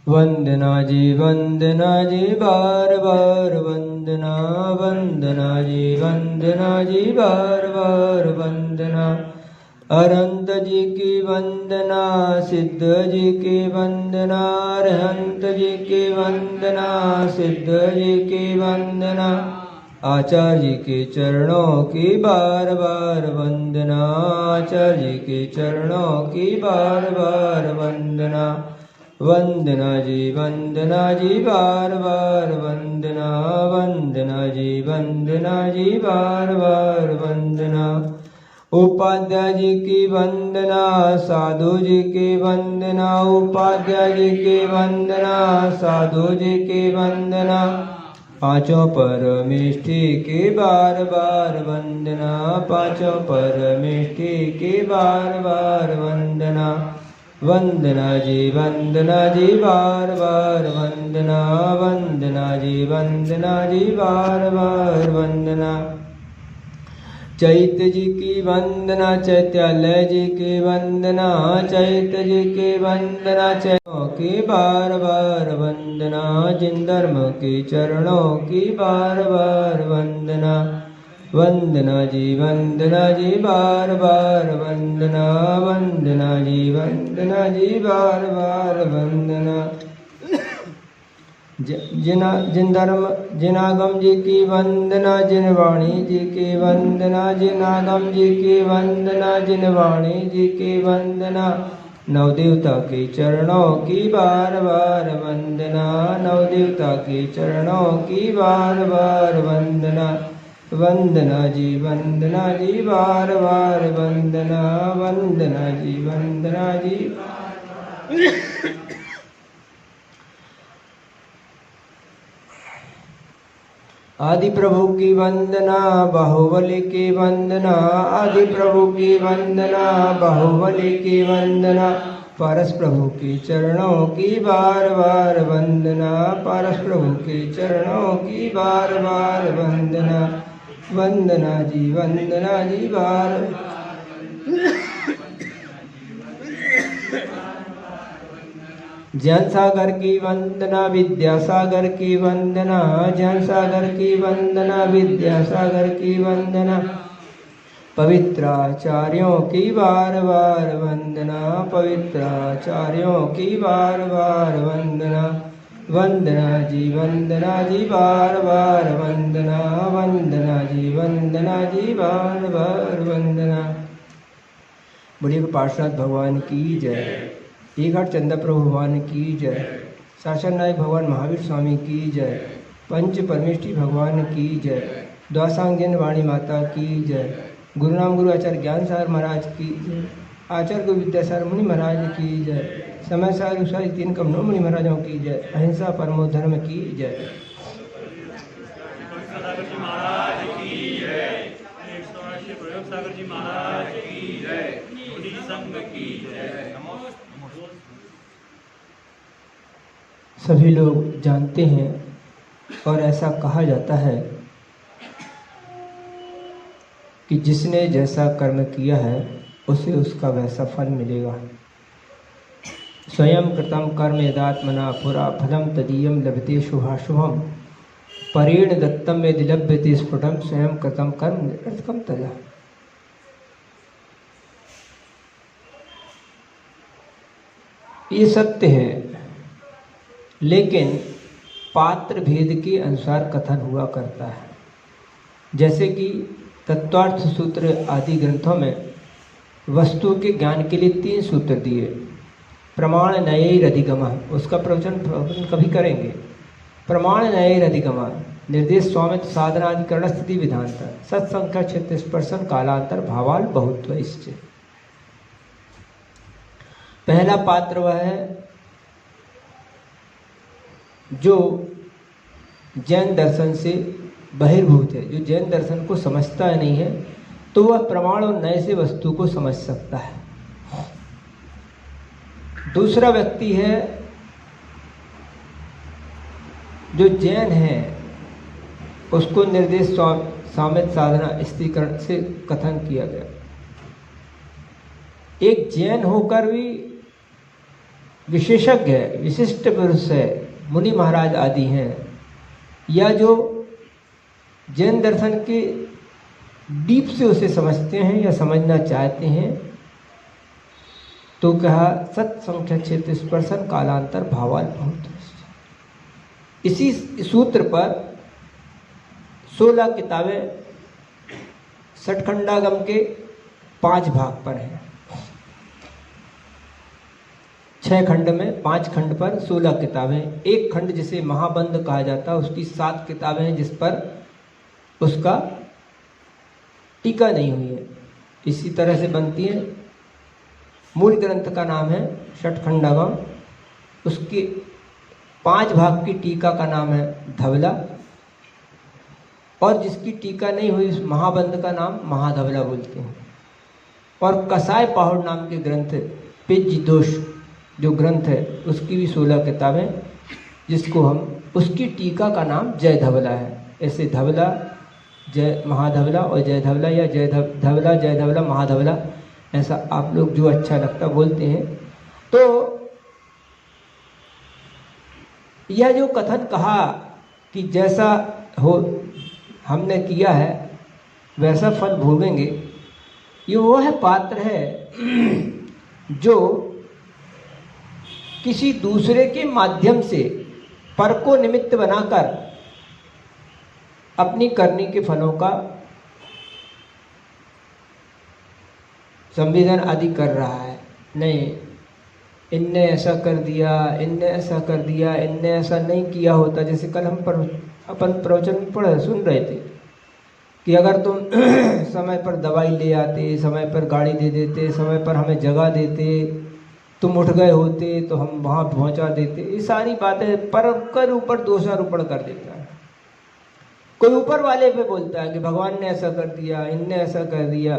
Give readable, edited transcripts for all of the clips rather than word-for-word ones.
वंदना जी बार बार वंदना, वंदना जी बार बार वंदना। अनंत जी की वंदना, सिद्ध जी की वंदना, अरहंत जी की वंदना, सिद्ध जी की वंदना। आचार्य जी के चरणों की बार बार वंदना, आचार्य जी के चरणों की बार बार वंदना। वंदना जी बार बार वंदना, वंदना जी बार बार वंदना। उपाध्याय जी की वंदना, साधु जी की वंदना, उपाध्याय जी की वंदना, साधु जी की वंदना। पांचों परमेष्ठी की बार बार वंदना, पांचों परमेष्ठी की बार बार वंदना। वंदना जी बार बार वंदना, वंदना जी बार बार वंदना। चैत्य जी की वंदना, चैत्यालय जी की वंदना, चैत्य जी की वंदना, चरणों की बार बार वंदना, जिन धर्म के चरणों की बार बार वंदना। वंदना जी बार बार वंदना, वंदना जी बार बार वंदना। जिनागम जी की वंदना, जिनवाणी जी की वंदना, जिनागम जी की वंदना, जिनवाणी जी की वंदना। नवदेवता के चरणों की बार बार वंदना, नवदेवता के चरणों की बार बार वंदना। वंदना जी बार बार वंदना, वंदना जी आदि प्रभु की वंदना, बाहुबली की वंदना, आदि प्रभु की वंदना, बाहुबली की वंदना। पारस प्रभु के चरणों की बार बार वंदना, पारस प्रभु के चरणों की बार बार वंदना। वंदना जी बार ज्ञान सागर की वंदना, विद्यासागर की वंदना, ज्ञान सागर की वंदना, विद्यासागर की वंदना। पवित्राचार्यों की बार बार वंदना, पवित्राचार्यों की बार बार वंदना। वंदना जी बार बार वंदना, वंदना जी बार बार वंदना। बुढ़ी पार्षद भगवान की जय। ईघट चंद्र प्रभु भगवान की जय। शासन नायक भगवान महावीर स्वामी की जय। पंच परमेष्ठी भगवान की जय। द्वासांगजन वाणी माता की जय। गुरुनाम गुरु आचार्य ज्ञान सागर महाराज की जय। आचार्य गुरु विद्यासागर मुनि महाराज की जय। समय सागर उषाई तीन कमनों मुनि महाराजों की जय। अहिंसा परमो धर्म की जय। सभी लोग जानते हैं और ऐसा कहा जाता है कि जिसने जैसा कर्म किया है उसे उसका वैसा फल मिलेगा। स्वयं कृतं कर्म यदात्मना पुरा फलम तदीयम लभते शुभाशुभम परेण दत्तम यदि लभ्यते स्फुटम स्वयं कृतं कर्म निरर्थकम तदा। ये सत्य है, लेकिन पात्र भेद के अनुसार कथन हुआ करता है। जैसे कि तत्वार्थ सूत्र आदि ग्रंथों में वस्तु के ज्ञान के लिए 3 सूत्र दिए। प्रमाण नयैरधिगमः, उसका प्रवचन कभी करेंगे। प्रमाण नयैरधिगमः, निर्देश स्वामित्व साधनाधिकरण स्थिति विधानता सत्संख्या क्षेत्र स्पर्शन कालांतर भावाल बहुत्वैश्च। पहला पात्र वह है जो जैन दर्शन से बहिर्भूत है, जो जैन दर्शन को समझता नहीं है, तो वह प्रमाण और नए से वस्तु को समझ सकता है। दूसरा व्यक्ति है जो जैन है, उसको निर्देश सामित साधना स्थितिकरण से कथन किया गया। एक जैन होकर भी विशेषज्ञ है, विशिष्ट पुरुष है, मुनि महाराज आदि हैं, या जो जैन दर्शन के डीप से उसे समझते हैं या समझना चाहते हैं, तो कहा सत्संख्य क्षेत्र स्पर्शन कालांतर भावाल बहुत। इसी सूत्र पर 16 किताबें सठखंडागम के 5 भाग पर हैं। 6 खंड में 5 खंड पर 16 किताबें। एक खंड जिसे महाबंध कहा जाता है उसकी 7 किताबें हैं जिस पर उसका टीका नहीं हुई है। इसी तरह से बनती है। मूल ग्रंथ का नाम है सठखंडागम, उसके 5 भाग की टीका का नाम है धवला, और जिसकी टीका नहीं हुई उस महाबंध का नाम महाधवला बोलते हैं। और कसाय पहाड़ नाम के ग्रंथ पेज दोष जो ग्रंथ है उसकी भी 16 किताबें, जिसको हम उसकी टीका का नाम जय धवला है। ऐसे धवला जय महाधवला और जय धवला या जय धवला जय धवला महाधवला, ऐसा आप लोग जो अच्छा लगता बोलते हैं। तो यह जो कथन कहा कि जैसा हो हमने किया है वैसा फल भोगेंगे, ये वो है पात्र है जो किसी दूसरे के माध्यम से पर को निमित्त बनाकर अपनी करनी के फलों का संवेदन आदि कर रहा है। नहीं, इनने ऐसा कर दिया, इनने ऐसा कर दिया, इनने ऐसा नहीं किया होता। जैसे कल हम अपन प्रवचन में पढ़ सुन रहे थे कि अगर तुम समय पर दवाई ले आते, समय पर गाड़ी दे देते, समय पर हमें जगह देते, तुम उठ गए होते तो हम वहाँ पहुँचा देते। ये सारी बातें पर कर ऊपर दोषारोपण कर देता है। कोई ऊपर वाले पे बोलता है कि भगवान ने ऐसा कर दिया, इनने ऐसा कर दिया।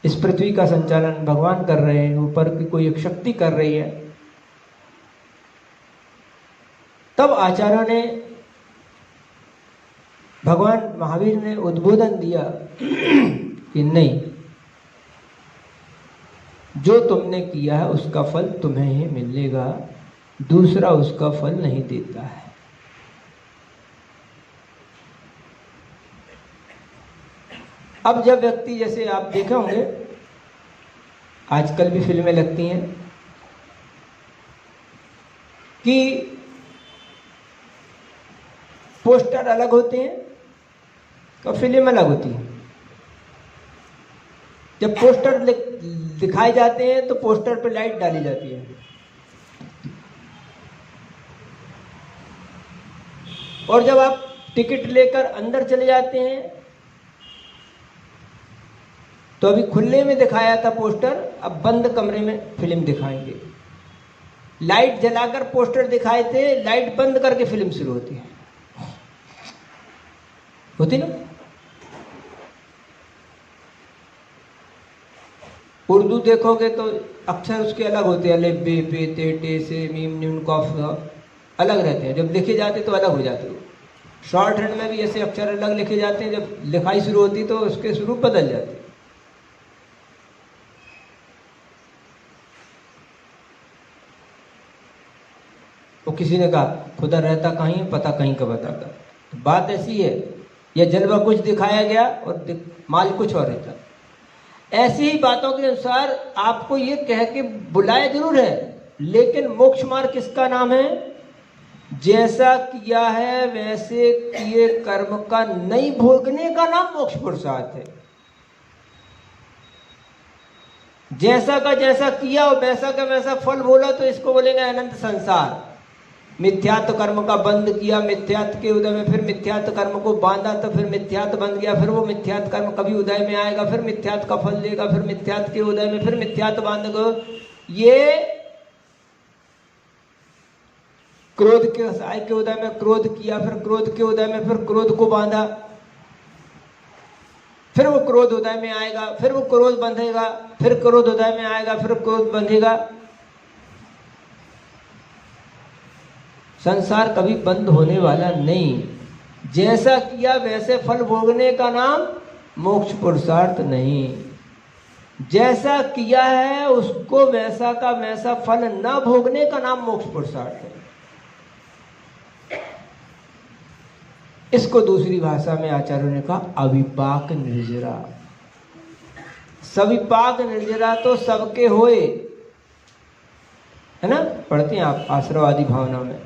इस पृथ्वी का संचालन भगवान कर रहे हैं, ऊपर की कोई एक शक्ति कर रही है। तब आचार्यों ने, भगवान महावीर ने उद्बोधन दिया कि नहीं, जो तुमने किया है उसका फल तुम्हें ही मिलेगा, दूसरा उसका फल नहीं देता है। अब जब व्यक्ति, जैसे आप देखे होंगे आजकल भी फिल्में लगती हैं कि पोस्टर अलग होते हैं और फिल्म अलग होती है। जब पोस्टर दिखाए जाते हैं तो पोस्टर पे लाइट डाली जाती है, और जब आप टिकट लेकर अंदर चले जाते हैं तो अभी खुले में दिखाया था पोस्टर, अब बंद कमरे में फिल्म दिखाएंगे। लाइट जलाकर पोस्टर दिखाए थे, लाइट बंद करके फिल्म शुरू होती है, होती ना। उर्दू देखोगे तो अक्षर उसके अलग होते हैं, अलिफ बे पे ते टे से मीम न्यून कॉफ अलग रहते हैं। जब लिखे जाते तो अलग हो जाते हैं। शॉर्ट हैंड में भी ऐसे अक्षर अलग लिखे जाते हैं, जब लिखाई शुरू होती तो उसके स्वरूप बदल जाते हैं। तो किसी ने कहा खुदा रहता कहीं है, पता कहीं का बताता। तो बात ऐसी है, यह जलवा कुछ दिखाया गया और माल कुछ और रहता। ऐसी ही बातों के अनुसार आपको ये कह के बुलाया जरूर है, लेकिन मोक्ष मार्ग किसका नाम है? जैसा किया है वैसे किए कर्म का नहीं भोगने का नाम मोक्ष पुरुषार्थ है। जैसा का जैसा किया और वैसा का वैसा फल बोला तो इसको बोलेंगे अनंत संसार। मिथ्यात्व कर्म का बंद किया, मिथ्यात्व के उदय में फिर मिथ्यात्व कर्म को बांधा तो फिर मिथ्यात्व बंद गया, फिर वो मिथ्यात्व कर्म कभी उदय में आएगा, फिर मिथ्यात्व का फल देगा, फिर मिथ्यात्व के उदय में फिर मिथ्यात्व बांध गो। ये क्रोध के साय के उदय में क्रोध किया, फिर क्रोध के उदय में फिर क्रोध को बांधा, फिर वो क्रोध उदय में आएगा, फिर वो क्रोध बंधेगा, फिर क्रोध उदय में आएगा, फिर क्रोध बंधेगा। संसार कभी बंद होने वाला नहीं। जैसा किया वैसे फल भोगने का नाम मोक्ष पुरुषार्थ नहीं। जैसा किया है उसको वैसा का वैसा फल न भोगने का नाम मोक्ष पुरुषार्थ है। इसको दूसरी भाषा में आचार्यों ने कहा अविपाक निर्जरा। सविपाक निर्जरा तो सबके होए, है ना, पढ़ते हैं आप आश्रवादी भावना में,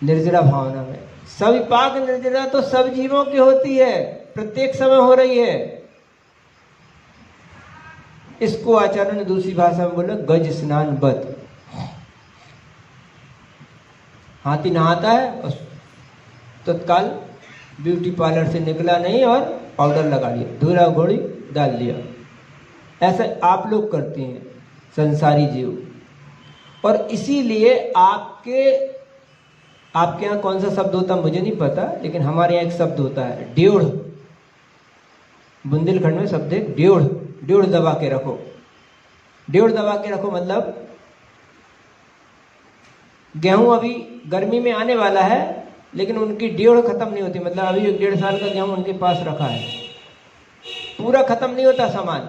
निर्जरा भावना में। सविपाक निर्जरा तो सब जीवों की होती है, प्रत्येक समय हो रही है। इसको आचार्य ने दूसरी भाषा में बोला गज स्नान बत। हाथी नहाता है और तत्काल ब्यूटी पार्लर से निकला नहीं और पाउडर लगा लिया, धूरा घोड़ी डाल लिया। ऐसा आप लोग करते हैं संसारी जीव। और इसीलिए आपके यहाँ कौन सा शब्द होता मुझे नहीं पता, लेकिन हमारे यहाँ एक शब्द होता है ड्योढ़। बुंदेलखंड में शब्द है ड्योढ़। ड्योढ़ दबा के रखो। ड्योढ़ दबा के रखो मतलब गेहूं अभी गर्मी में आने वाला है लेकिन उनकी ड्योढ़ खत्म नहीं होती, मतलब अभी 1.5 साल का गेहूं उनके पास रखा है, पूरा खत्म नहीं होता सामान।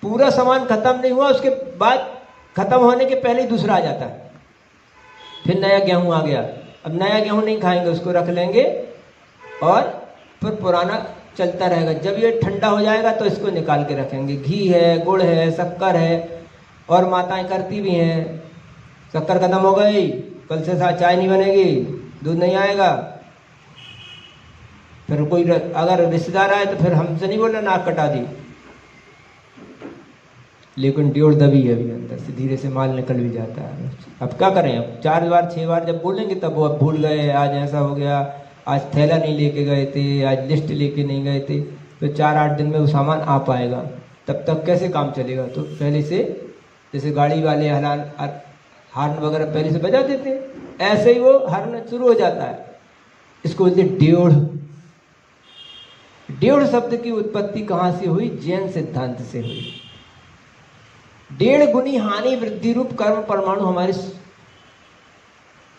पूरा सामान खत्म नहीं हुआ, उसके बाद खत्म होने के पहले ही दूसरा आ जाता है, फिर नया गेहूं आ गया। अब नया गेहूं नहीं खाएंगे, उसको रख लेंगे और फिर पुराना चलता रहेगा। जब ये ठंडा हो जाएगा तो इसको निकाल के रखेंगे। घी है, गुड़ है, शक्कर है, और माताएं करती भी हैं। शक्कर खत्म हो गई, कल से साथ चाय नहीं बनेगी, दूध नहीं आएगा। फिर कोई अगर रिश्तेदार आए तो फिर हमसे नहीं बोलना नाक कटा दी, लेकिन ड्योढ़ दबी है अभी अंदर से, धीरे से माल निकल भी जाता है। अब क्या करें, अब 4 बार 6 बार जब बोलेंगे तब वो अब भूल गए, आज ऐसा हो गया, आज थैला नहीं लेके गए थे, आज लिस्ट लेके नहीं गए थे, तो 4-8 दिन में वो सामान आ पाएगा। तब तक कैसे काम चलेगा? तो पहले से जैसे गाड़ी वाले हार्न वगैरह पहले से बजा देते हैं, ऐसे ही वो हार्न शुरू हो जाता है। इसको बोलते ड्योढ़। ड्योढ़ शब्द की उत्पत्ति कहाँ से हुई? जैन सिद्धांत से हुई। 1.5 गुनी हानि वृद्धि रूप कर्म परमाणु हमारे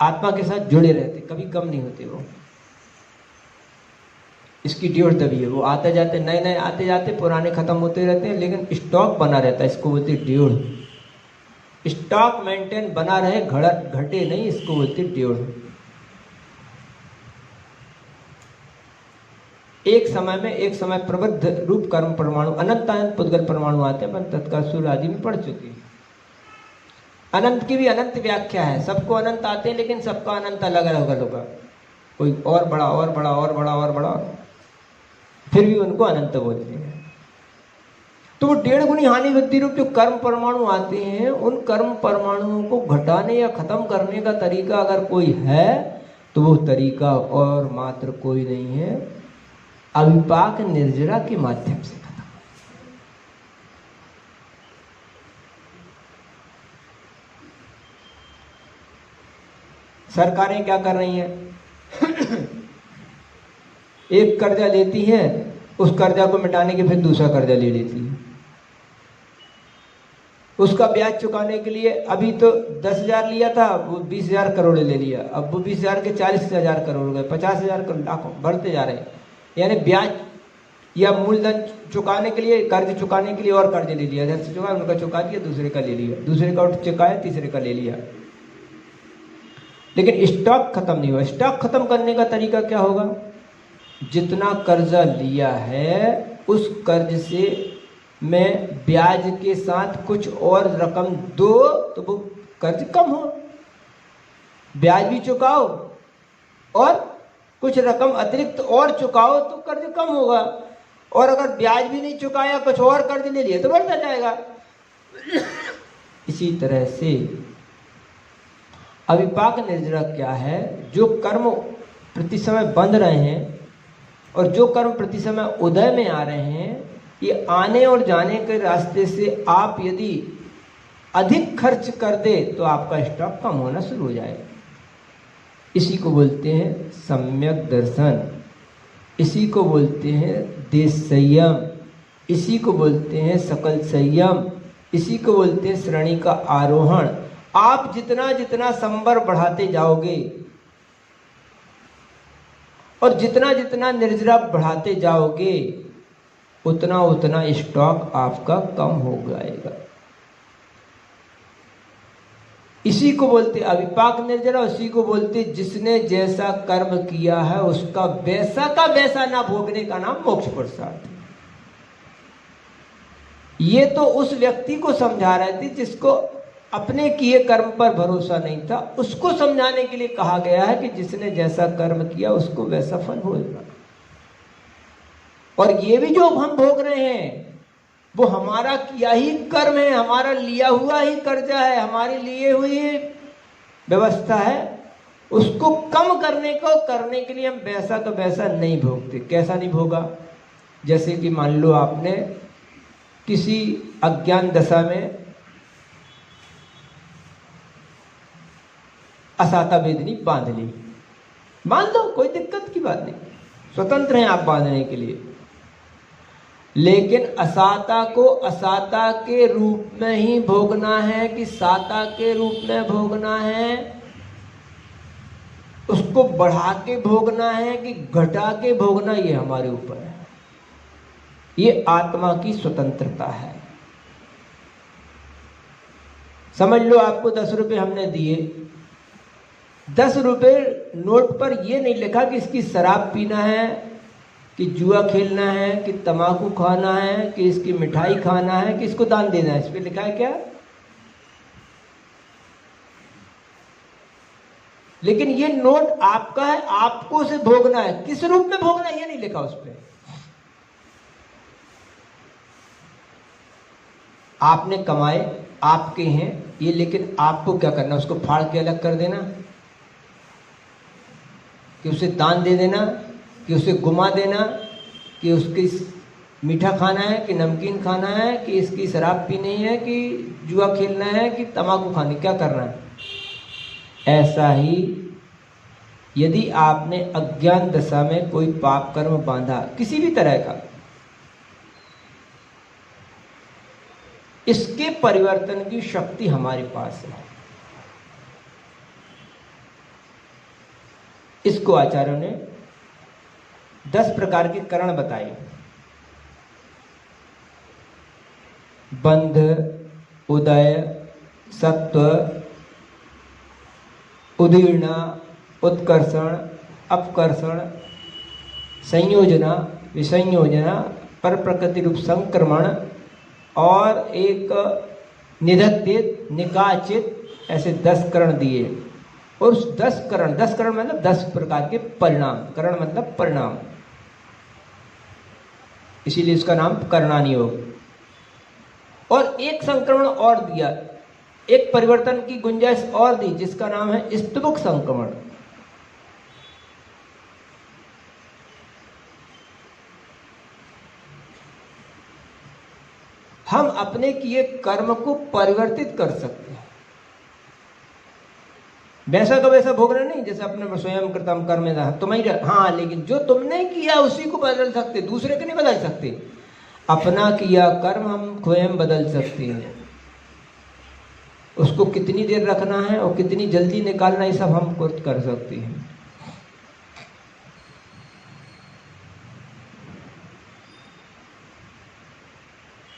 आत्मा के साथ जुड़े रहते, कभी कम नहीं होते वो। इसकी ड्योढ़ दबी है। वो आते जाते नए आते जाते, पुराने खत्म होते रहते हैं, लेकिन स्टॉक बना रहता है। इसको बोलते ड्योढ़। स्टॉक मेंटेन बना रहे, घटे नहीं, इसको बोलते ड्योढ़। एक समय प्रबुद्ध रूप कर्म परमाणु, अनंत पुद्गल परमाणु आते हैं, पर तत्काल सूर्य आदि में पढ़ चुके हैं। अनंत की भी अनंत व्याख्या है। सबको अनंत आते हैं, लेकिन सबका अनंत अलग अलग होगा। कोई और बड़ा और बड़ा और बड़ा और बड़ा, फिर भी उनको अनंत बोलते हैं। तो वो 1.5 गुनी हानि वृद्धि रूप जो कर्म परमाणु आते हैं, उन कर्म परमाणुओं को घटाने या खत्म करने का तरीका अगर कोई है तो वो तरीका और मात्र कोई नहीं है, अविपाक निर्जरा के माध्यम से खत्म। सरकारें क्या कर रही हैं? एक कर्जा लेती है, उस कर्जा को मिटाने के फिर दूसरा कर्जा ले लेती है। उसका ब्याज चुकाने के लिए अभी तो 10,000 लिया था, वो 20,000 करोड़ ले लिया। अब वो 20,000 के 40,000 करोड़ हो गए, 50,000 करोड़, लाखों बढ़ते जा रहे हैं। यानी ब्याज या मूलधन चुकाने के लिए, कर्ज चुकाने के लिए और कर्ज ले लिया। जैसे चुका उनका चुका दिया, दूसरे का ले लिया, दूसरे का चुकाया, तीसरे का ले लिया। लेकिन स्टॉक खत्म नहीं हुआ। स्टॉक खत्म करने का तरीका क्या होगा? जितना कर्जा लिया है उस कर्ज से मैं ब्याज के साथ कुछ और रकम दो तो वो कर्ज कम हो। ब्याज भी चुकाओ और कुछ रकम अतिरिक्त और चुकाओ तो कर्ज कम होगा। और अगर ब्याज भी नहीं चुकाया, कुछ और कर्ज ले लिया तो बढ़ता जाएगा। इसी तरह से अविपाक निर्जरा क्या है? जो कर्म प्रति समय बंध रहे हैं और जो कर्म प्रति समय उदय में आ रहे हैं, ये आने और जाने के रास्ते से आप यदि अधिक खर्च कर दे तो आपका स्टॉक कम होना शुरू हो जाएगा। इसी को बोलते हैं सम्यक दर्शन, इसी को बोलते हैं देश संयम, इसी को बोलते हैं सकल संयम, इसी को बोलते हैं श्रेणी का आरोहण। आप जितना जितना संबर बढ़ाते जाओगे और जितना जितना निर्जरा बढ़ाते जाओगे, उतना उतना स्टॉक आपका कम हो जाएगा। इसी को बोलते अविपाक निर्जरा, उसी को बोलते जिसने जैसा कर्म किया है उसका वैसा का वैसा ना भोगने का नाम मोक्ष पुरुषार्थ। ये तो उस व्यक्ति को समझा रहे थे जिसको अपने किए कर्म पर भरोसा नहीं था, उसको समझाने के लिए कहा गया है कि जिसने जैसा कर्म किया उसको वैसा फल होगा। और ये भी जो हम भोग रहे हैं वो हमारा किया ही कर्म है, हमारा लिया हुआ ही कर्जा है, हमारी लिए हुई व्यवस्था है। उसको कम करने के लिए हम वैसा का वैसा नहीं भोगते। कैसा नहीं भोगा? जैसे कि मान लो आपने किसी अज्ञान दशा में असाता वेदनी बांध ली, बांध दो, कोई दिक्कत की बात नहीं, स्वतंत्र हैं आप बांधने के लिए। लेकिन असाता को असाता के रूप में ही भोगना है कि साता के रूप में भोगना है, उसको बढ़ा के भोगना है कि घटा के भोगना, ये हमारे ऊपर है। ये आत्मा की स्वतंत्रता है। समझ लो आपको 10 रुपए हमने दिए, 10 रुपए नोट पर यह नहीं लिखा कि इसकी शराब पीना है, कि जुआ खेलना है, कि तंबाकू खाना है, कि इसकी मिठाई खाना है, कि इसको दान देना है। इस पे लिखा है क्या? लेकिन ये नोट आपका है, आपको उसे भोगना है। किस रूप में भोगना है ये नहीं लिखा उस पे। आपने कमाए, आपके हैं ये, लेकिन आपको क्या करना? उसको फाड़ के अलग कर देना, कि उसे दान दे देना, कि उसे घुमा देना, कि उसकी मीठा खाना है कि नमकीन खाना है, कि इसकी शराब पीनी है, कि जुआ खेलना है, कि तंबाकू खानी, क्या करना है? ऐसा ही यदि आपने अज्ञान दशा में कोई पाप कर्म बांधा किसी भी तरह का, इसके परिवर्तन की शक्ति हमारे पास है। इसको आचार्यों ने 10 प्रकार के करण बताए। बंध, उदय, सत्व, उदीर्णा, उत्कर्षण, अपकर्षण, संयोजना, विसंयोजना, पर प्रकृति रूप संक्रमण, और एक निधत्तित, निकाचित, ऐसे 10 करण दिए। और उस 10 करण मतलब 10 प्रकार के परिणाम। करण मतलब परिणाम, इसीलिए इसका नाम करणानी योग। और एक संक्रमण और दिया, एक परिवर्तन की गुंजाइश और दी, जिसका नाम है स्तुमुख संक्रमण। हम अपने किए कर्म को परिवर्तित कर सकते हैं। वैसा का वैसा भोगना नहीं, जैसे अपने स्वयं कृतम कर्म तुम ही, हाँ, लेकिन जो तुमने किया उसी को बदल सकते, दूसरे को नहीं बदल सकते। अपना किया कर्म हम स्वयं बदल सकते हैं। उसको कितनी देर रखना है और कितनी जल्दी निकालना, ये सब हम खुद कर सकते हैं।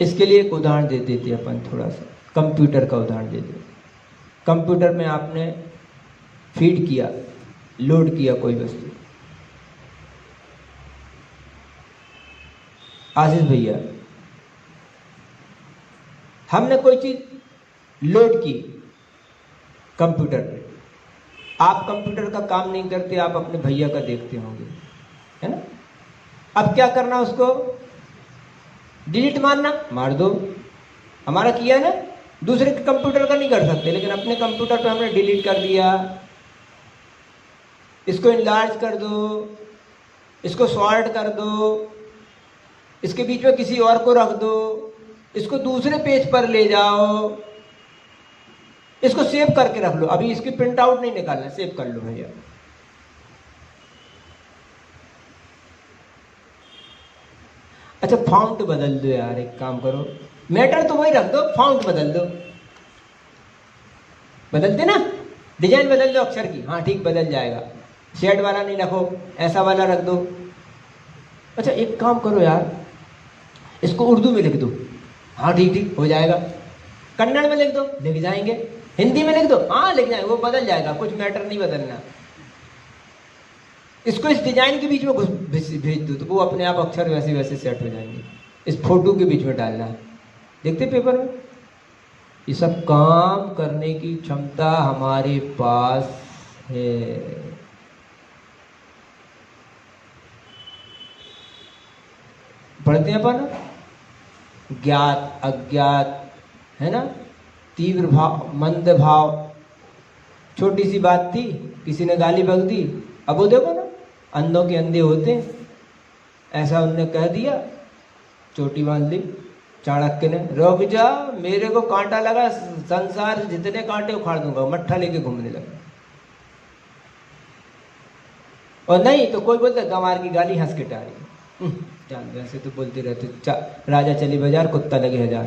इसके लिए एक उदाहरण दे देते अपन, थोड़ा सा कंप्यूटर का उदाहरण दे देते। कंप्यूटर में आपने फीड किया, लोड किया कोई वस्तु। आशीष भैया, हमने कोई चीज लोड की कंप्यूटर पे। आप कंप्यूटर का काम नहीं करते, आप अपने भैया का देखते होंगे, है ना? अब क्या करना, उसको डिलीट मारना, मार दो। हमारा किया ना, दूसरे के कंप्यूटर का नहीं कर सकते, लेकिन अपने कंप्यूटर पे हमने डिलीट कर दिया। इसको इनलार्ज कर दो, इसको सॉर्ट कर दो, इसके बीच में किसी और को रख दो, इसको दूसरे पेज पर ले जाओ, इसको सेव करके रख लो। अभी इसकी प्रिंट आउट नहीं निकालना, सेव कर लो भैया। अच्छा, फाउंट बदल दो यार, एक काम करो, मैटर तो वही रख दो, फाउंट बदल दो। बदलते ना, डिजाइन बदल दो अक्षर की, हाँ ठीक, बदल जाएगा। शेड वाला नहीं रखो, ऐसा वाला रख दो। अच्छा एक काम करो यार, इसको उर्दू में लिख दो, हाँ ठीक ठीक हो जाएगा। कन्नड़ में लिख दो, लिख जाएंगे। हिंदी में लिख दो, हाँ लिख जाएंगे, वो बदल जाएगा, कुछ मैटर नहीं बदलना। इसको इस डिजाइन के बीच में भेज दो तो वो अपने आप अक्षर वैसे वैसे सेट हो जाएंगे। इस फोटो के बीच में डालना है, देखते पेपर में। ये सब काम करने की क्षमता हमारे पास है। पढ़ते हैं अपन, ज्ञात अज्ञात, है ना, तीव्र भाव मंद भाव। छोटी सी बात थी, किसी ने गाली बक दी, अब वो देखो ना, अंधों के अंधे होते हैं, ऐसा उनने कह दिया, चोटी बांध ली चाणक्य ने, रुक जा मेरे को कांटा लगा, संसार से जितने कांटे उखाड़ दूंगा, मट्ठा लेके घूमने लगा। और नहीं तो कोई बोलता गंवार की गाली हंस के टारी, जान दो ऐसे तो बोलते रहते, राजा चली बाजार कुत्ता लगे हजार।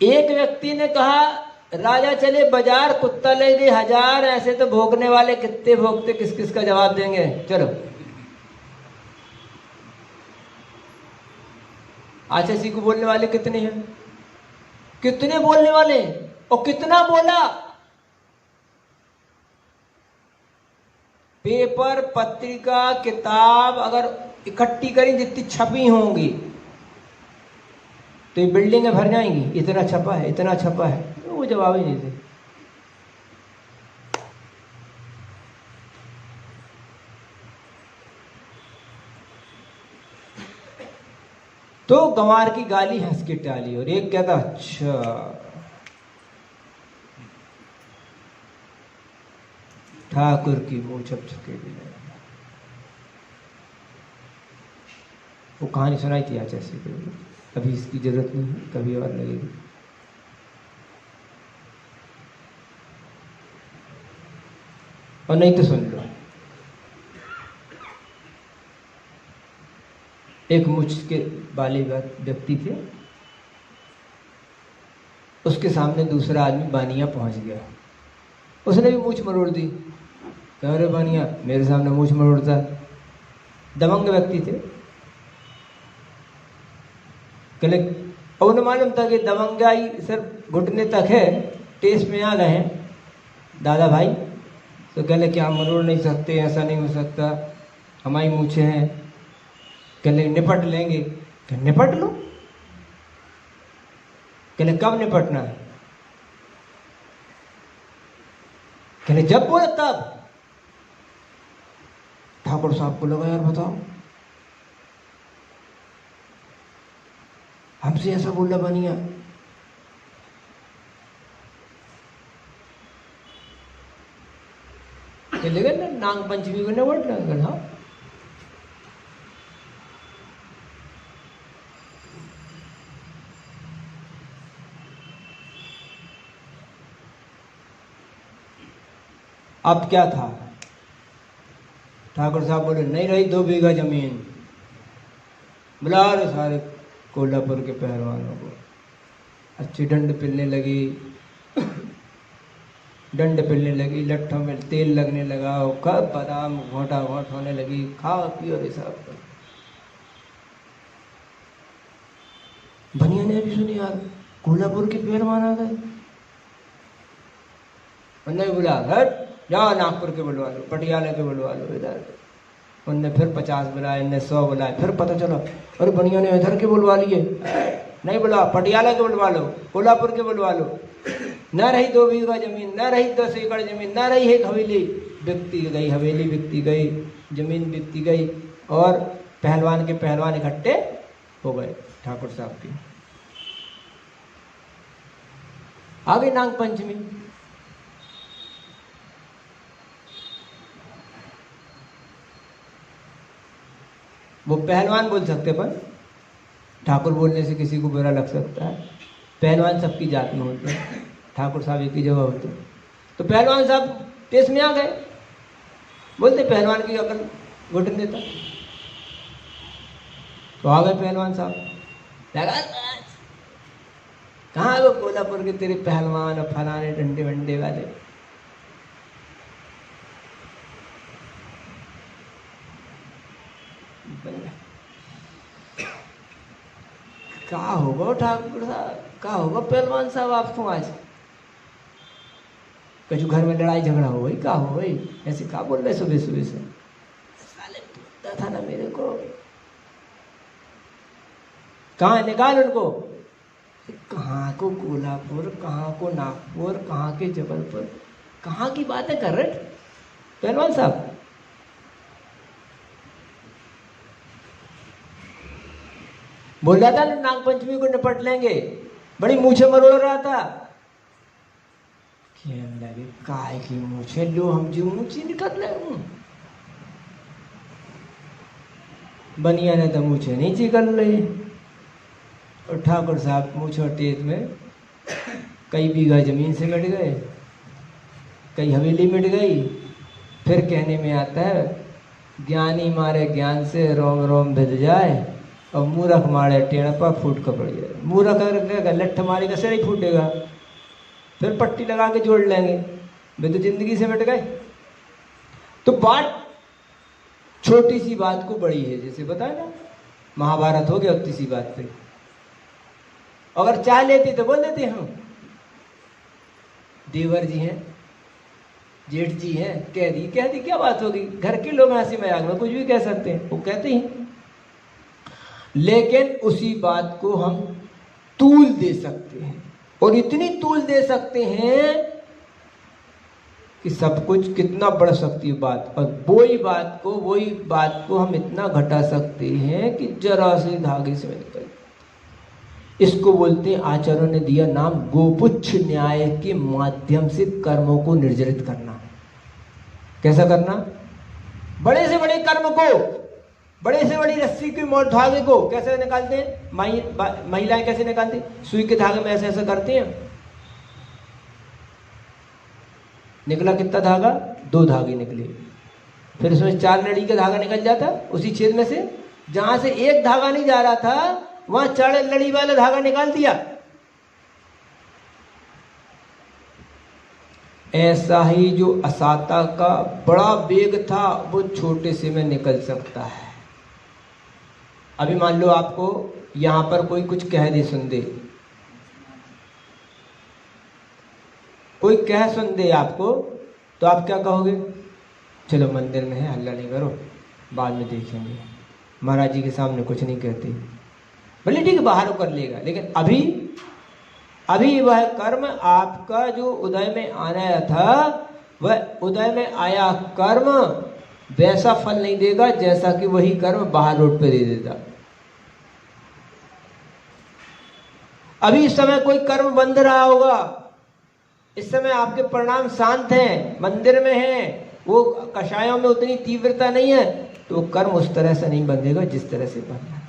एक व्यक्ति ने कहा राजा चले बाजार कुत्ता लगे हजार, ऐसे तो भोगने वाले कितने भोगते, किस किस का जवाब देंगे। चलो अच्छा, इसी को बोलने वाले कितने हैं, कितने बोलने वाले, और कितना बोला। पेपर पत्रिका किताब अगर इकट्ठी करी जितनी छपी होंगी तो ये बिल्डिंगें भर जाएंगी, इतना छपा है, इतना छपा है। वो जवाब ही नहीं थे। तो गंवार की गाली हंस के टाली, और एक कहता अच्छा ठाकुर की वो छप चुके भी नहीं। वो कहानी सुनाई थी आज ऐसी, अभी इसकी जरूरत नहीं है, कभी और लगेगी। और नहीं तो सुन लो, एक मुझ के वाले व्यक्ति थे, उसके सामने दूसरा आदमी बानिया पहुंच गया, उसने भी मूछ मरोड़ दी। कह रहे बानिया मेरे सामने मूछ मरोड़ता, दबंग व्यक्ति थे। कहले, और उन्हें मालूम था कि दबंगाई सिर्फ घुटने तक है, टेस्ट में आ गए हैं दादा भाई, तो कहले क्या मरोड़ नहीं सकते, ऐसा नहीं हो सकता, हमारी मूछें हैं। कहले निपट लेंगे। कहले निपट लो। कहले कब निपटना है। कहले जब बोले तब। ठाकुर साहब को लगा यार बताओ, हमसे ऐसा बोला बनिया। कहले ना नाग पंचमी को निपटना। हाँ अब क्या था, ठाकुर साहब बोले नहीं रही 2 बीघा जमीन, बुला रहे सारे कोल्हापुर के पहलवानों को। अच्छी डंड पिलने लगी, डंड पिलने लगी, लट्ठों में तेल लगने लगा, कब बादाम घोटा घोट होने लगी, खाओ पियो रे साहब। बनिया ने भी सुनी यार कोल्हापुर के पहलवान आ गए, उन्हें बुला हट जाओ नागपुर के बुलवा लो, पटियाला के बुलवा लो इधर। उनने फिर 50 बुलाए, इनने 100 बुलाए, फिर पता चला अरे बनिया ने इधर के बुलवा लिए, नहीं बुला पटियाला के बुलवा लो, कोल्हापुर के बुलवा लो। न रही 2 बीघा जमीन, न रही 10 एकड़ जमीन, न रही एक हवेली, बिकती गई हवेली, बिकती गई जमीन, बिकती गई, और पहलवान के पहलवान इकट्ठे हो गए ठाकुर साहब की। आ गई नाग पंचमी। वो पहलवान बोल सकते, पर ठाकुर बोलने से किसी को बुरा लग सकता है। पहलवान सबकी जात में होते हैं, ठाकुर साहब एक ही जगह होते हैं। तो पहलवान साहब पेश में आ गए, बोलते पहलवान की अकल घुटने था। तो आ गए पहलवान साहब, लगा कहाँ वो कोल्हापुर के तेरे पहलवान और फलाने डंडे वंडे वाले। बन क्या होगा ठाकुर साहब, क्या होगा पहलवान साहब आपको आज? कछु घर में लड़ाई झगड़ा हो गई, क्या हो गई? ऐसे क्या बोल रहे सुबह सुबह से? साले बोलता था ना मेरे को, कहाँ निकाल उनको, कहाँ को कोल्हापुर, कहाँ को नागपुर, कहाँ के जबलपुर, कहाँ की बातें कर रहे पहलवान साहब? बोल रहा था नाग पंचमी को निपट लेंगे, बड़ी मूछे मरोड़ रहा था। कहने लगे काय की मूछे लो, हम जो मूछी निकल रहे हूं, बनिया ने तो मूछे नहीं चिकल रही। और ठाकुर साहब मूछो टेत में कई बीघा जमीन से मिट गए, कई हवेली मिट गई। फिर कहने में आता है ज्ञानी मारे ज्ञान से रोम रोम भिद जाए, और मूर्ख मारे टेढ़पा फूट का पड़ जाए। मूर्ख अगर लठ मारेगा से नहीं फूटेगा, फिर पट्टी लगा के जोड़ लेंगे, वे तो जिंदगी से मिट गए। तो बात छोटी सी बात को बड़ी है, जैसे बताया ना महाभारत हो गया उतनी सी बात पे। अगर चाह लेते तो बोल देते हम देवर जी हैं, जेठ जी हैं, कह दी क्या बात होगी, घर के लोग हंसी मजाक में कुछ भी कह सकते हैं, वो कहते ही। लेकिन उसी बात को हम तूल दे सकते हैं, और इतनी तूल दे सकते हैं कि सब कुछ कितना बढ़ सकती है बात, और वही बात को हम इतना घटा सकते हैं कि जरा से धागे से निकल। इसको बोलते हैं, आचार्यों ने दिया नाम, गोपुच्छ न्याय के माध्यम से कर्मों को निर्जरित करना। कैसा करना? बड़े से बड़े कर्म को, बड़े से बड़ी रस्सी के मोट धागे को कैसे निकालते हैं? महिलाएं कैसे निकालती हैं? सुई के धागे में ऐसे ऐसे करती हैं। निकला कितना धागा? 2 धागे निकले। फिर उसमें 4 लड़ी का धागा निकल जाता उसी छेद में से। जहां से एक धागा नहीं जा रहा था वहां 4 लड़ी वाला धागा निकाल दिया। ऐसा ही जो असाता का बड़ा वेग था वो छोटे से में निकल सकता है। अभी मान लो आपको यहां पर कोई कुछ कह दे, सुन दे, कोई कह सुन दे आपको, तो आप क्या कहोगे? चलो मंदिर में है, हल्ला नहीं करो, बाद में देखेंगे, महाराज जी के सामने कुछ नहीं कहते, भले ठीक है बाहर कर लेगा। लेकिन अभी वह कर्म आपका जो उदय में आया था, वह उदय में आया कर्म वैसा फल नहीं देगा जैसा कि वही कर्म बाहर रोड पे दे देता। अभी इस समय कोई कर्म बंध रहा होगा, इस समय आपके परिणाम शांत हैं, मंदिर में हैं, वो कषायों में उतनी तीव्रता नहीं है, तो कर्म उस तरह से नहीं बंधेगा जिस तरह से बंधना था।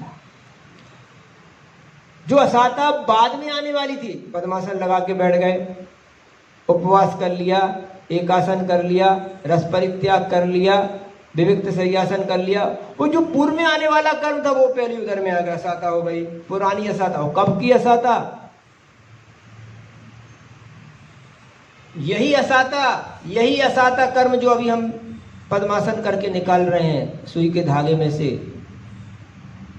जो असाता बाद में आने वाली थी, पद्मासन लगा के बैठ गए, उपवास कर लिया, एकासन कर लिया, रस परित्याग कर लिया, विविक्त शय्यासन कर लिया, वो जो पूर्व में आने वाला कर्म था वो पहले उधर में आ गया, असाता हो गई, पुरानी असाता हो। कब की असाता? यही असाता कर्म जो अभी हम पद्मासन करके निकाल रहे हैं सुई के धागे में से,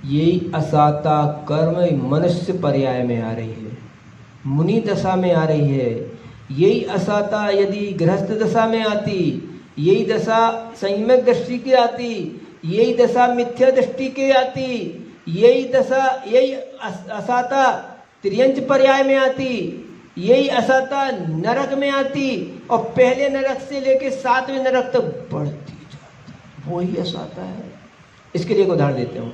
यही असाता कर्म मनुष्य पर्याय में आ रही है, मुनि दशा में आ रही है। यही असाता यदि गृहस्थ दशा में आती, यही दशा संयमिक दृष्टि की आती, यही दशा मिथ्या दृष्टि की आती, यही असाता त्रियंच पर्याय में आती, यही असाता नरक में आती, और पहले नरक से लेके 7वें नरक तक बढ़ती जाती, वही असाता है। इसके लिए एक उदाहरण देते हूं,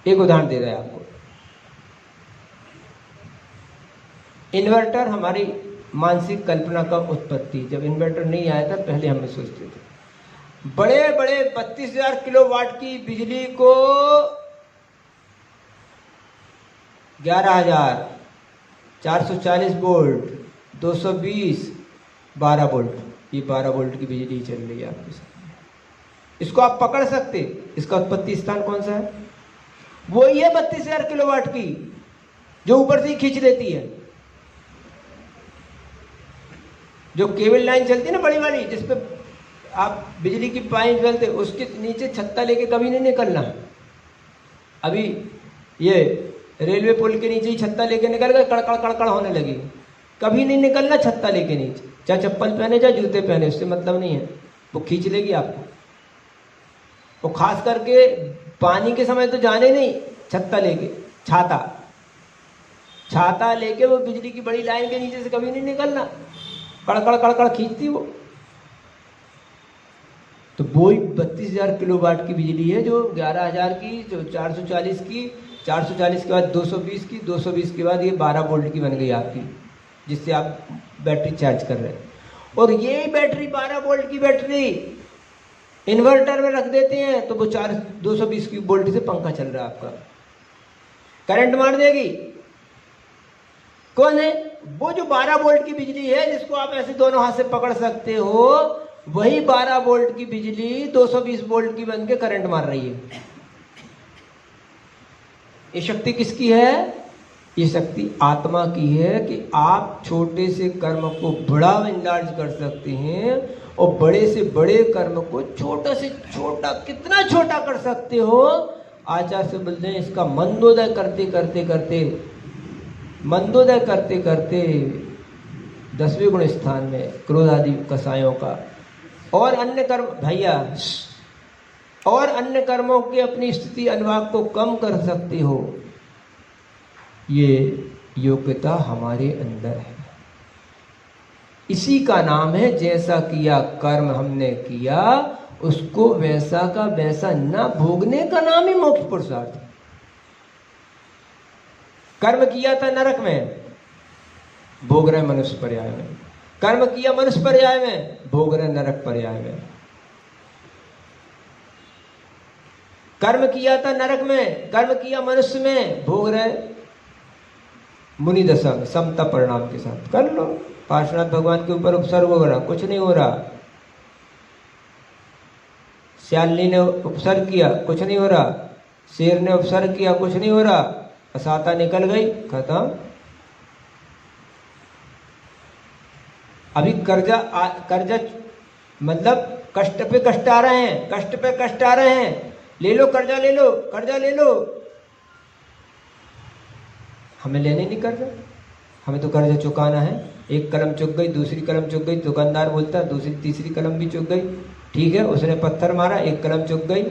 एक उदाहरण दे रहे हैं आपको। इन्वर्टर हमारी मानसिक कल्पना का उत्पत्ति, जब इन्वर्टर नहीं आया था पहले हम सोचते थे बड़े बड़े 32,000 किलोवाट की बिजली को 11,440 वोल्ट, 220, 12 वोल्ट, ये 12 वोल्ट की बिजली चल रही है आपके सामने, इसको आप पकड़ सकते। इसका उत्पत्ति स्थान कौन सा है? वो ये 32,000 किलोवाट की जो ऊपर से ही खींच लेती है, जो केबल लाइन चलती है ना बड़ी वाली, जिसपे आप बिजली की पाइप जलते, उसके नीचे छत्ता लेके कभी नहीं निकलना। अभी ये रेलवे पुल के नीचे ही छत्ता लेके निकल गए, कड़कड़ कड़कड़ होने लगी। कभी नहीं निकलना छत्ता लेके नीचे, चाहे चप्पल पहने चाहे जूते पहने, उससे मतलब नहीं है, वो खींच लेगी आपको। वो खास करके पानी के समय तो जाने नहीं, छत्ता लेके, छाता लेके वो बिजली की बड़ी लाइन के नीचे से कभी नहीं निकलना, कड़कड़ कड़कड़ खींचती वो। तो वो ही 32,000 किलोवाट की बिजली है, जो 11,000 की, जो 440 की, 440 के बाद 220 की, 220 के बाद ये 12 वोल्ट की बन गई आपकी, जिससे आप बैटरी चार्ज कर रहे हैं। और ये बैटरी 12 वोल्ट की बैटरी इन्वर्टर में रख देते हैं तो वो 220 की वोल्ट से पंखा चल रहा है आपका, करंट मार देगी। कौन है वो? जो 12 वोल्ट की बिजली है, जिसको आप ऐसे दोनों हाथ से पकड़ सकते हो, वही 12 वोल्ट की बिजली 220 वोल्ट की बन के करंट मार रही है। ये शक्ति किसकी है? ये शक्ति आत्मा की है कि आप छोटे से कर्म को बड़ा इंलार्ज कर सकते हैं और बड़े से बड़े कर्म को छोटा से छोटा, कितना छोटा कर सकते हो। आचार्य से बोलते हैं इसका मंदोदय करते करते 10वें गुण स्थान में क्रोध आदि कसायों का और अन्य कर्म, भैया, और अन्य कर्मों की अपनी स्थिति अनुभाग को कम कर सकते हो। ये योग्यता हमारे अंदर है। इसी का नाम है जैसा किया कर्म हमने किया, उसको वैसा का वैसा न भोगने का नाम ही मोक्ष पुरुषार्थ। कर्म किया था नरक में, भोग रहे मनुष्य पर्याय में। कर्म किया मनुष्य पर्याय में, भोग रहे नरक पर्याय में। कर्म किया था नरक में, कर्म किया मनुष्य में, भोग रहे मुनि दशा में, समता परिणाम के साथ। कर लो, पार्श्वनाथ भगवान के ऊपर उपसर्ग हो रहा, कुछ नहीं हो रहा। श्यालिनी ने उपसर्ग किया, कुछ नहीं हो रहा। शेर ने उपसर्ग किया, कुछ नहीं हो रहा। असाता निकल गई, खत्म। अभी कर्जा मतलब कष्ट पे कष्ट आ रहे हैं, कष्ट पे कष्ट आ रहे हैं। ले लो कर्जा, ले लो कर्जा, ले लो। हमें लेने नहीं कर्जा, हमें तो कर्जा चुकाना है। एक कलम चुक गई, दूसरी कलम चुक गई, दुकानदार बोलता है दूसरी तीसरी कलम भी चुक गई। ठीक है, उसने पत्थर मारा, एक कलम चुक गई।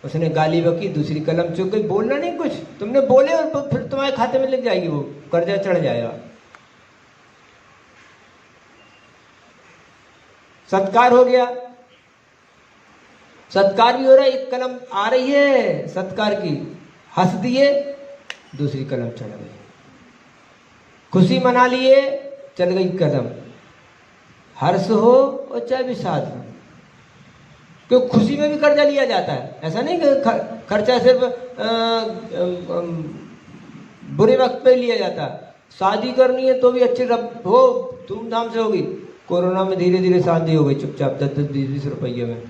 उसने गाली बकी, दूसरी कलम चुक गई। बोलना नहीं कुछ, तुमने बोले और फिर तुम्हारे खाते में लग जाएगी, वो कर्जा चढ़ जाएगा। सत्कार हो गया, सत्कार भी हो रहा है, एक कलम आ रही है सत्कार की, हंस दिए, दूसरी कलम चढ़ गई। खुशी मना लिए, चल गई कदम। हर्ष हो और चाहे विषाद हो, क्यों खुशी में भी कर्जा लिया जाता है। ऐसा नहीं कि खर्चा सिर्फ बुरे वक्त पे लिया जाता। शादी करनी है तो भी अच्छे हो, धूमधाम से होगी। कोरोना में धीरे धीरे शादी हो गई, चुपचाप 10-10, 20-20 रुपये में।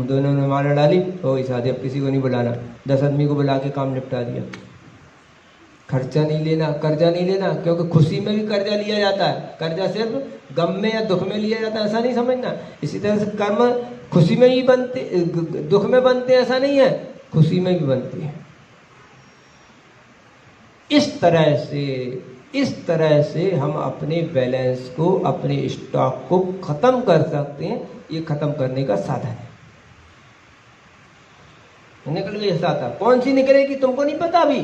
दोनों ने माला डाली, हो गई शादी। अब किसी को नहीं बुलाना, 10 आदमी को बुला के काम निपटा दिया। खर्चा नहीं लेना, कर्जा नहीं लेना, क्योंकि खुशी में भी कर्जा लिया जाता है। कर्जा सिर्फ गम में या दुख में लिया जाता है, ऐसा नहीं समझना। इसी तरह से कर्म खुशी में ही बनते, दुख में बनते, ऐसा नहीं है, खुशी में भी बनते हैं। इस तरह से हम अपने बैलेंस को, अपने स्टॉक को खत्म कर सकते हैं। ये खत्म करने का साधन है। निकल गई साता, कौन सी निकलेगी तुमको नहीं पता अभी,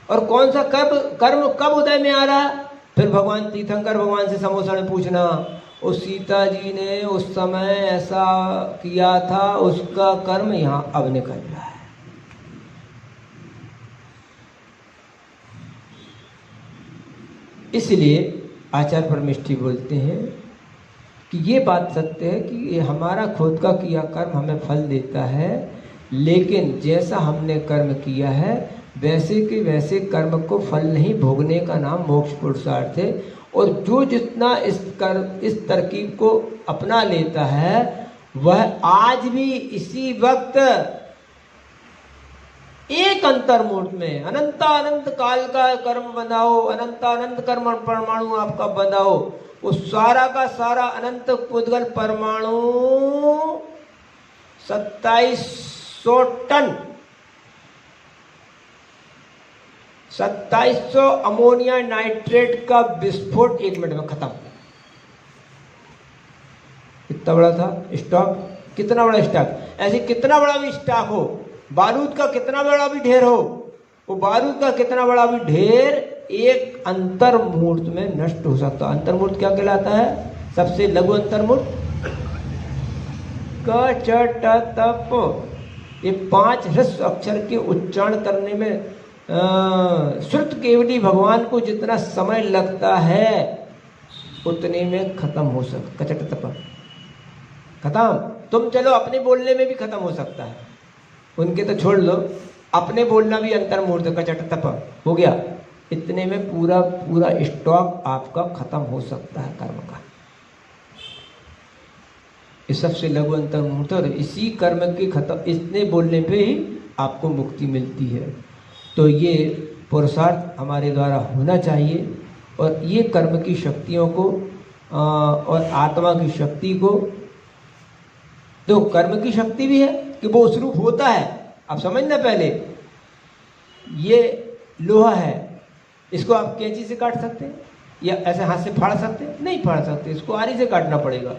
और कौन सा कर्म कब उदय में आ रहा। फिर भगवान तीर्थंकर भगवान से समोसा ने पूछना, उस सीता जी ने उस समय ऐसा किया था, उसका कर्म यहां अब निकल रहा है। इसलिए आचार्य परमेष्ठी बोलते हैं कि ये बात सत्य है कि ये हमारा खुद का किया कर्म हमें फल देता है, लेकिन जैसा हमने कर्म किया है वैसे के वैसे कर्म को फल नहीं भोगने का नाम मोक्ष पुरुषार्थ है। और जो जितना इस तरकीब को अपना लेता है, वह आज भी इसी वक्त एक अंतर मुहूर्त में अनंत काल का कर्म बंधाओ, अनंत कर्म परमाणु आपका बंधाओ, वो सारा का सारा अनंत पुद्गल परमाणु 2700 टन 2700 अमोनिया नाइट्रेट का विस्फोट 1 मिनट में खत्म। कितना बड़ा था स्टॉक, कितना बड़ा स्टॉक, ऐसे कितना बड़ा भी स्टॉक हो, बारूद का कितना बड़ा भी ढेर हो, वो बारूद का कितना बड़ा भी ढेर एक अंतर मुहूर्त में नष्ट हो सकता है। अंतर मुहूर्त क्या कहलाता है? सबसे लघु अंतर मुहूर्त क च ट त प। ये 5 ह्रस्व अक्षर के उच्चारण करने में श्रुत केवली भगवान को जितना समय लगता है उतने में खत्म हो सकता, कचट तप खत्म। तुम चलो अपने बोलने में भी खत्म हो सकता है, उनके तो छोड़ लो, अपने बोलना भी अंतर मुहूर्त कचट तप हो गया। इतने में पूरा स्टॉक आपका खत्म हो सकता है कर्म का। इस सबसे लघु अंतर मुहूर्त, और इसी कर्म के खत्म, इतने बोलने पे ही आपको मुक्ति मिलती है। तो ये पुरुषार्थ हमारे द्वारा होना चाहिए, और ये कर्म की शक्तियों को और आत्मा की शक्ति को, तो कर्म की शक्ति भी है कि वो उस रूप होता है। आप समझना, पहले ये लोहा है, इसको आप कैंची से काट सकते हैं या ऐसे हाथ से फाड़ सकते हैं? नहीं फाड़ सकते, इसको आरी से काटना पड़ेगा।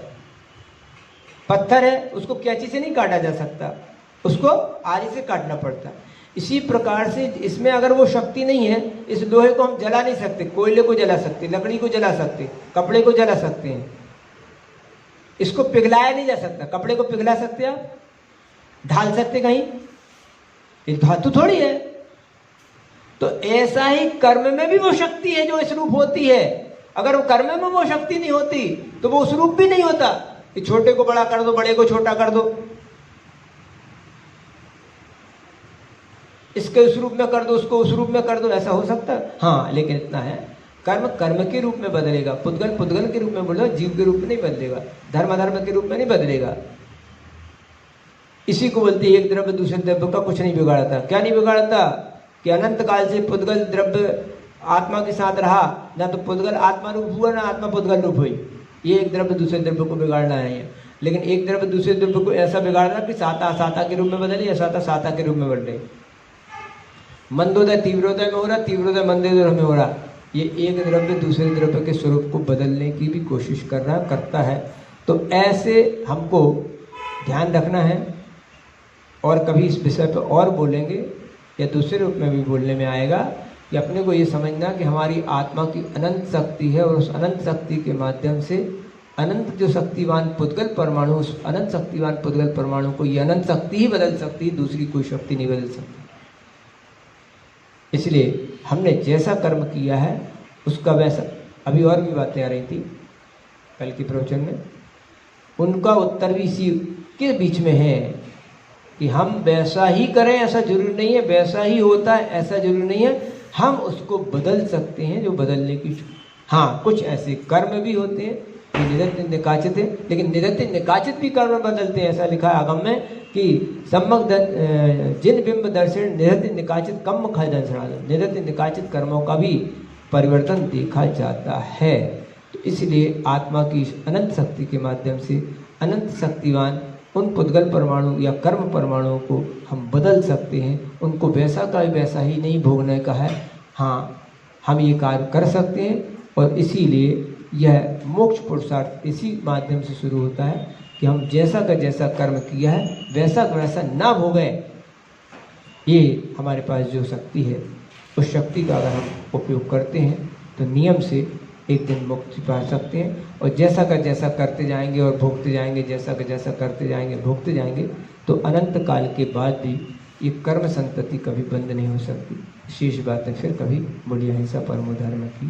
पत्थर है, उसको कैंची से नहीं काटा जा सकता, उसको आरी से काटना पड़ता है। इसी प्रकार से इसमें अगर वो शक्ति नहीं है, इस लोहे को हम जला नहीं सकते, कोयले को जला सकते, लकड़ी को जला सकते, कपड़े को जला सकते हैं, इसको पिघलाया नहीं जा सकता। कपड़े को पिघला सकते आप, ढाल सकते कहीं, ये धातु थोड़ी है। तो ऐसा ही कर्म में भी वो शक्ति है जो इस रूप होती है। अगर वो कर्म में वो शक्ति नहीं होती तो वो उस रूप भी नहीं होता कि छोटे को बड़ा कर दो, बड़े को छोटा कर दो, इसके उस रूप में कर दो, उसको उस रूप में कर दो, ऐसा हो सकता है? हाँ, लेकिन इतना है, कर्म कर्म के रूप में बदलेगा, पुद्गल पुद्गल के रूप में बदलेगा, जीव के रूप में नहीं बदलेगा, धर्म धर्म के रूप में नहीं बदलेगा। इसी को बोलते हैं एक द्रव्य दूसरे द्रव्य का कुछ नहीं बिगाड़ता। क्या नहीं बिगाड़ता? कि अनंत काल से पुद्गल द्रव्य आत्मा के साथ रहा, ना तो पुद्गल आत्मा रूप हुआ ना आत्मा पुद्गल रूप हुई। ये एक द्रव्य दूसरे द्रव्य को बिगाड़ना है। लेकिन एक द्रव्य दूसरे द्रव्य को ऐसा बिगाड़ना कि साता साता के रूप में बदले या साता साता के रूप में बदले। मंदोदय तीव्रोदय में हो रहा, तीव्रोदय मंदोदय में हो रहा। ये एक द्रव्य दूसरे द्रव्य के स्वरूप को बदलने की भी कोशिश करता है। तो ऐसे हमको ध्यान रखना है, और कभी इस विषय पर और बोलेंगे या दूसरे रूप में भी बोलने में आएगा कि अपने को ये समझना कि हमारी आत्मा की अनंत शक्ति है, और उस अनंत शक्ति के माध्यम से अनंत जो शक्तिवान पुद्गल परमाणु, उस अनंत शक्तिवान पुद्गल परमाणु को ये अनंत शक्ति ही बदल सकती है, दूसरी कोई शक्ति नहीं बदल सकती। इसलिए हमने जैसा कर्म किया है उसका वैसा, अभी और भी बातें आ रही थी कल के प्रवचन में, उनका उत्तर भी इसी के बीच में है कि हम वैसा ही करें ऐसा जरूरी नहीं है, वैसा ही होता है ऐसा जरूरी नहीं है, हम उसको बदल सकते हैं जो बदलने की। हाँ, कुछ ऐसे कर्म भी होते हैं कि निरंतर निकाचित है, लेकिन निरंतर निकाचित भी कर्म बदलते हैं। ऐसा लिखा है आगम में कि सम्यक जिन बिंब दर्शन निरंतर निकाचित कम खल दर्शनादन, निरंतर निकाचित कर्मों का भी परिवर्तन देखा जाता है। तो इसलिए आत्मा की अनंत शक्ति के माध्यम से अनंत शक्तिवान उन पुद्गल परमाणु या कर्म परमाणुओं को हम बदल सकते हैं। उनको वैसा का वैसा ही नहीं भोगने का है। हाँ, हम ये कार्य कर सकते हैं, और इसीलिए यह मोक्ष पुरुषार्थ इसी माध्यम से शुरू होता है कि हम जैसा का जैसा कर्म किया है वैसा का वैसा ना भोगें। ये हमारे पास जो शक्ति है, उस शक्ति का अगर हम उपयोग करते हैं तो नियम से एक दिन मुक्ति पा सकते हैं। और जैसा का जैसा करते जाएंगे और भोगते जाएंगे, जैसा का जैसा करते जाएंगे भोगते जाएंगे, तो अनंत काल के बाद भी ये कर्म संतति कभी बंद नहीं हो सकती। शेष बातें फिर कभी बोलिए। अहिंसा परमो धर्म की।